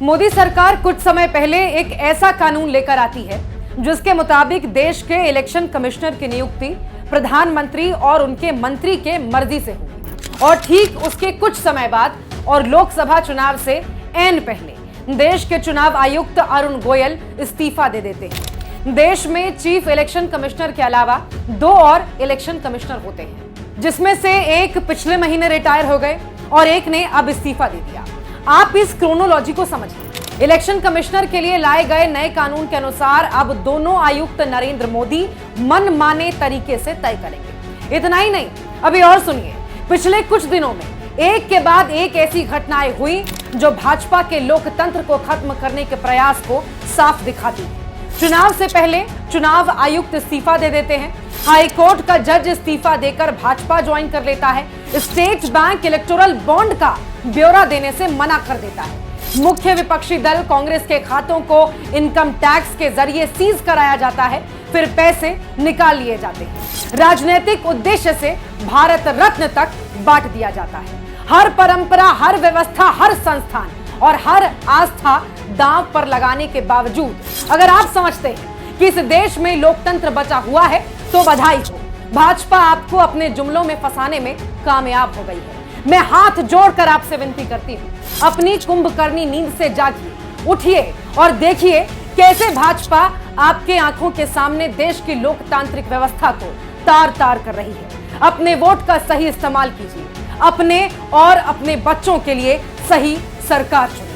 मोदी सरकार कुछ समय पहले एक ऐसा कानून लेकर आती है जिसके मुताबिक देश के इलेक्शन कमिश्नर की नियुक्ति प्रधानमंत्री और उनके मंत्री के मर्जी से होगी। और ठीक उसके कुछ समय बाद और लोकसभा चुनाव से ऐन पहले देश के चुनाव आयुक्त अरुण गोयल इस्तीफा दे देते हैं। देश में चीफ इलेक्शन कमिश्नर के अलावा 2 और इलेक्शन कमिश्नर होते हैं, जिसमें से एक पिछले महीने रिटायर हो गए और एक ने अब इस्तीफा दे दिया। आप इस क्रोनोलॉजी को समझिए। इलेक्शन कमिश्नर के लिए लाए गए नए कानून के अनुसार अब दोनों आयुक्त नरेंद्र मोदी मनमाने तरीके से तय करेंगे। इतना ही नहीं, अभी और सुनिए। पिछले कुछ दिनों में एक के बाद एक ऐसी घटनाएं हुई जो भाजपा के लोकतंत्र को खत्म करने के प्रयास को साफ दिखाती है। चुनाव से पहले चुनाव आयुक्त इस्तीफा दे देते हैं। हाई कोर्ट का जज इस्तीफा देकर भाजपा ज्वाइन कर लेता है। स्टेट बैंक इलेक्टोरल बॉन्ड का ब्यौरा देने से मना कर देता है। मुख्य विपक्षी दल कांग्रेस के खातों को इनकम टैक्स के जरिए सीज कराया जाता है, फिर पैसे निकाल लिए जाते हैं। राजनीतिक उद्देश्य से भारत रत्न तक बांट दिया जाता है। हर परंपरा, हर व्यवस्था, हर संस्थान और हर आस्था दांव पर लगाने के बावजूद अगर आप समझते हैं कि इस देश में लोकतंत्र बचा हुआ है तो बधाई हो। भाजपा आपको अपने जुमलों में फंसाने में कामयाब हो गई है। मैं हाथ जोड़कर आपसे विनती करती हूं, अपनी कुंभकर्णी नींद से जागिए, उठिए और देखिए कैसे भाजपा आपके आंखों के सामने देश की लोकतांत्रिक व्यवस्था को तार तार कर रही है। अपने वोट का सही इस्तेमाल कीजिए, अपने और अपने बच्चों के लिए सही सरकार चुनिए।